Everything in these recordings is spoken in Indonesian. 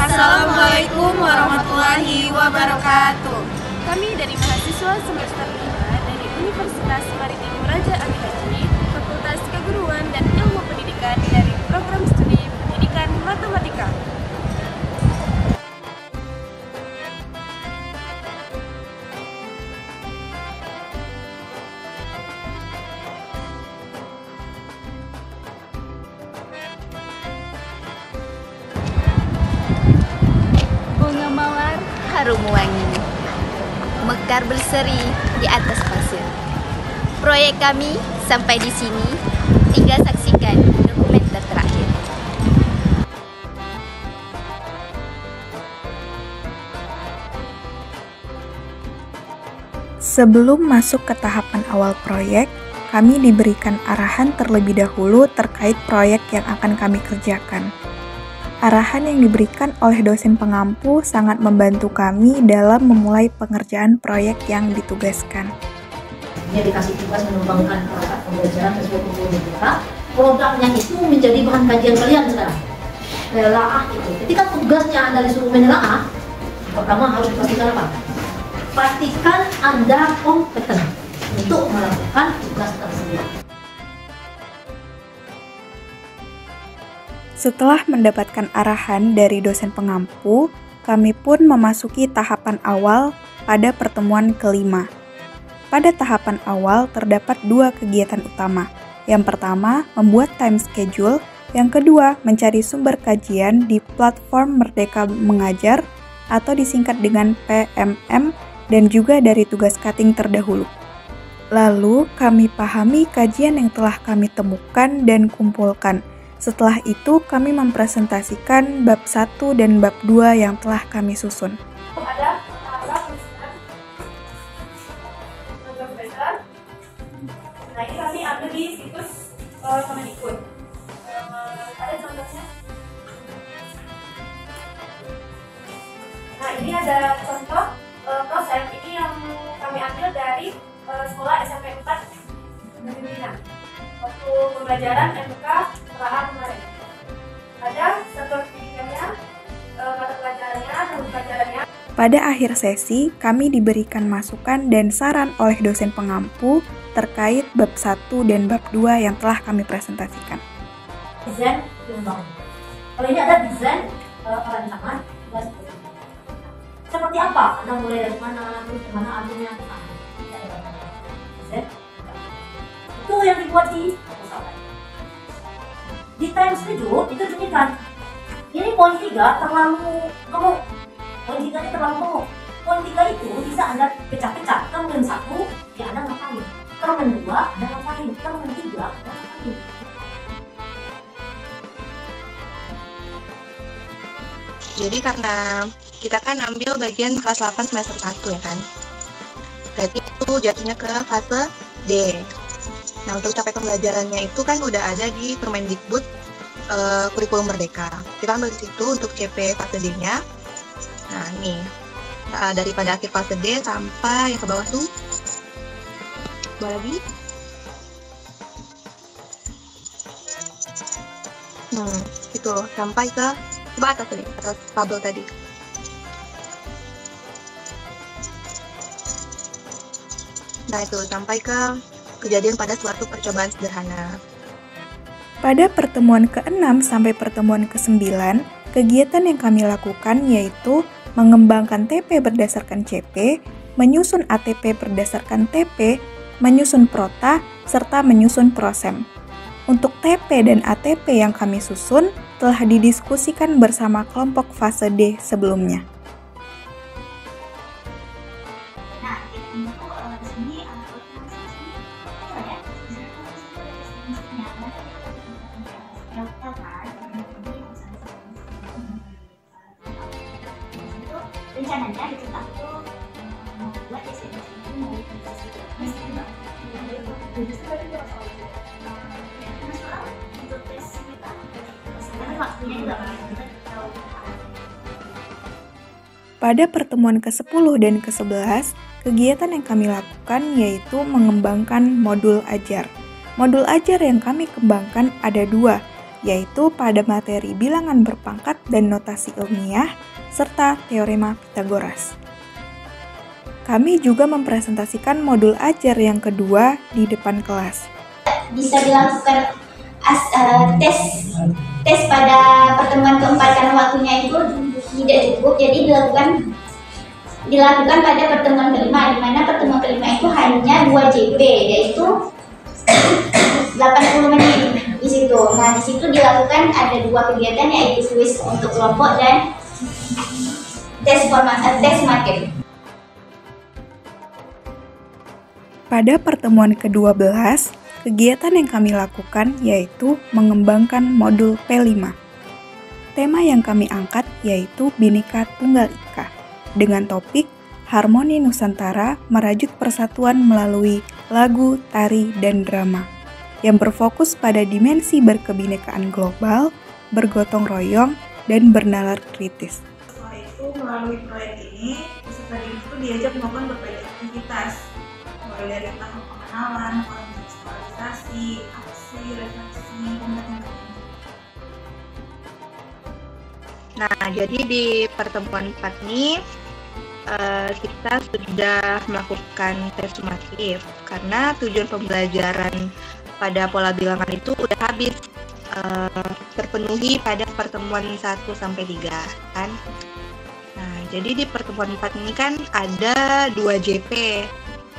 Assalamualaikum warahmatullahi wabarakatuh. Kami dari mahasiswa semester 5 dari Universitas Maritim Raja Amir Haji, Fakultas Keguruan dan Ilmu Pendidikan dari Program Studi Pendidikan Matematika. Bunga mawar harum wangi, mekar berseri di atas pasir. Proyek kami sampai di sini, tinggal saksikan dokumenter terakhir. Sebelum masuk ke tahapan awal proyek, kami diberikan arahan terlebih dahulu terkait proyek yang akan kami kerjakan. Arahan yang diberikan oleh dosen pengampu sangat membantu kami dalam memulai pengerjaan proyek yang ditugaskan. Dia dikasih tugas mengembangkan perangkat pembelajaran sesuai kurikulum kita. Programnya itu menjadi bahan kajian kalian sekarang. Menelaah itu. Ketika tugasnya Anda disuruh menelaah, pertama harus dipastikan apa? Pastikan Anda kompeten untuk melakukan tugas tersebut. Setelah mendapatkan arahan dari dosen pengampu, kami pun memasuki tahapan awal pada pertemuan kelima. Pada tahapan awal terdapat dua kegiatan utama. Yang pertama, membuat time schedule. Yang kedua, mencari sumber kajian di platform Merdeka Mengajar atau disingkat dengan PMM dan juga dari tugas cutting terdahulu. Lalu, kami pahami kajian yang telah kami temukan dan kumpulkan. Setelah itu, kami mempresentasikan bab 1 dan bab 2 yang telah kami susun. Ada tahap penyusunan program belajar. Nah, ini kami ambil di situs Kemendikbud. Ada contohnya. Nah, ini ada contoh proses ini yang kami ambil dari sekolah SMP 4 Negeri Mina. Waktu pembelajaran MK Terakhir kemarin. Ada satuan pendidikannya, mata pelajarannya, dan pelajarannya. Pada akhir sesi, kami diberikan masukan dan saran oleh dosen pengampu terkait bab 1 dan bab 2 yang telah kami presentasikan. Desain membangun. Kalau ini ada desain perancangan tugas seperti ini. Seperti apa? Anda mulai dari mana, terus kemana artinya? Desain. Itu yang dibuat di time schedule itu demikian. Ini poin 3 terlalu gemuk. Poin 3 ini terlalu gemuk. Poin 3 itu bisa Anda pecah-pecah. Termen 1 ya Anda ngapain? Termen 2 Anda ngapain? Termen 3 Anda ngapain? Jadi karena kita kan ambil bagian kelas 8 semester 1 ya kan. Berarti itu jatuhnya ke fase D. Nah, untuk capaian pembelajarannya itu kan udah ada di Permendikbud Kurikulum Merdeka. Kita ambil di situ untuk CP fase D-nya. Nah, ini daripada akhir fase D sampai yang ke bawah tuh. Bawah lagi. Itu sampai ke atas tadi, atas tabel tadi. Nah, itu sampai ke kejadian pada suatu percobaan sederhana. Pada pertemuan ke-6 sampai pertemuan ke-9, kegiatan yang kami lakukan yaitu mengembangkan TP berdasarkan CP, menyusun ATP berdasarkan TP, menyusun prota, serta menyusun prosem. Untuk TP dan ATP yang kami susun telah didiskusikan bersama kelompok fase D sebelumnya. Rencananya dicetak itu membuat SMS itu mau untuk tes kita waktunya juga Pada pertemuan ke-10 dan ke-11, kegiatan yang kami lakukan yaitu mengembangkan modul ajar. Modul ajar yang kami kembangkan ada dua, yaitu pada materi bilangan berpangkat dan notasi ilmiah, serta teorema Pythagoras. Kami juga mempresentasikan modul ajar yang kedua di depan kelas. Bisa dilakukan tes pada pertemuan keempat karena waktunya itu tidak cukup, jadi dilakukan pada pertemuan kelima, di mana pertemuan kelima itu hanya 2 JP, yaitu 80 menit di situ. Nah, di situ dilakukan ada 2 kegiatan, yaitu kuis untuk kelompok dan tes materi. Pada pertemuan ke-12, kegiatan yang kami lakukan yaitu mengembangkan modul P5. Tema yang kami angkat yaitu Bhinneka Tunggal Ika, dengan topik Harmoni Nusantara Merajut Persatuan Melalui Lagu, Tari, dan Drama, yang berfokus pada dimensi berkebinekaan global, bergotong royong, dan bernalar kritis. Setelah itu, melalui proyek ini, peserta didik itu diajak melakukan berbagai aktivitas, mulai dari tahap pengenalan, kontekstualisasi, aksi, refleksi, dan lain-lain. Nah, jadi di pertemuan 4 ini kita sudah melakukan tes summatif karena tujuan pembelajaran pada pola bilangan itu udah habis terpenuhi pada pertemuan 1-3 kan. Nah, jadi di pertemuan 4 ini kan ada 2 JP.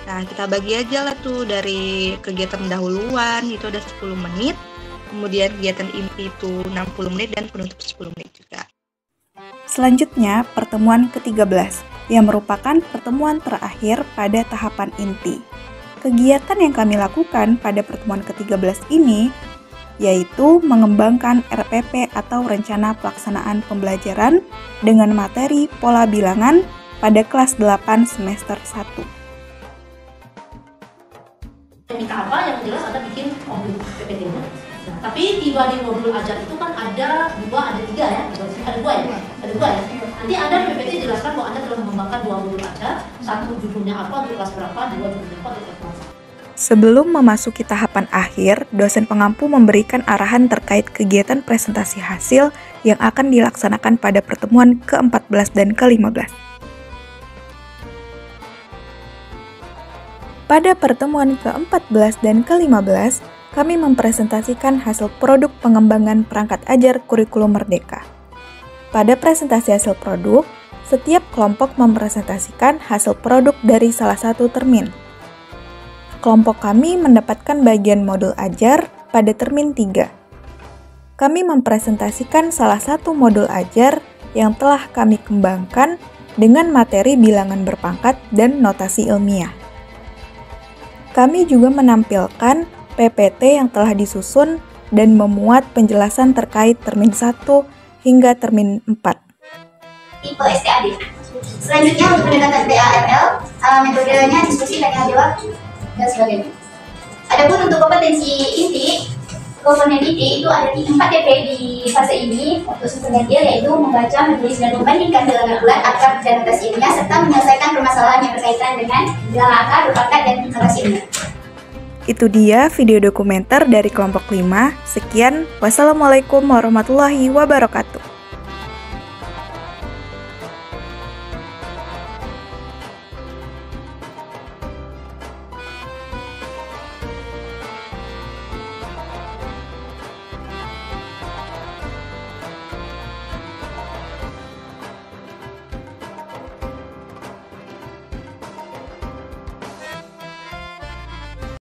Nah, kita bagi aja lah tuh dari kegiatan pendahuluan itu ada 10 menit, kemudian kegiatan inti itu 60 menit dan penutup 10 menit juga. Selanjutnya, pertemuan ke-13, yang merupakan pertemuan terakhir pada tahapan inti. Kegiatan yang kami lakukan pada pertemuan ke-13 ini yaitu mengembangkan RPP atau Rencana Pelaksanaan Pembelajaran dengan materi pola bilangan pada kelas 8 semester 1. Minta apa yang jelas ada bikin modul PPT-nya. Nah, tapi tiba di modul ajar itu kan ada 2, ada 3 ya, ada 2 ya. Nanti Anda PPT jelaskan bahwa Anda telah mengembangkan 2 modul ajar, 1 judulnya apa untuk kelas berapa, 2 judulnya apa untuk kelas berapa. Sebelum memasuki tahapan akhir, dosen pengampu memberikan arahan terkait kegiatan presentasi hasil yang akan dilaksanakan pada pertemuan ke-14 dan ke-15. Pada pertemuan ke-14 dan ke-15, kami mempresentasikan hasil produk pengembangan perangkat ajar kurikulum merdeka. Pada presentasi hasil produk, setiap kelompok mempresentasikan hasil produk dari salah satu termin. Kelompok kami mendapatkan bagian modul ajar pada termin 3. Kami mempresentasikan salah satu modul ajar yang telah kami kembangkan dengan materi bilangan berpangkat dan notasi ilmiah. Kami juga menampilkan PPT yang telah disusun dan memuat penjelasan terkait termin 1 hingga termin 4. Tipe STAD. Selanjutnya untuk pendekatan PAML, metodenya diskusi dan jawab dan sebagainya. Adapun untuk kompetensi inti, komponen inti itu ada 4 DP di fase ini untuk setengah dia, yaitu membaca, menulis, dan membandingkan bilangan bulat, akar, dan notasi ilmiah, serta menyelesaikan permasalahan yang berkaitan dengan bilangan akar, berpangkat, dan notasi ilmiah. Itu dia video dokumenter dari kelompok 5. Sekian, wassalamualaikum warahmatullahi wabarakatuh.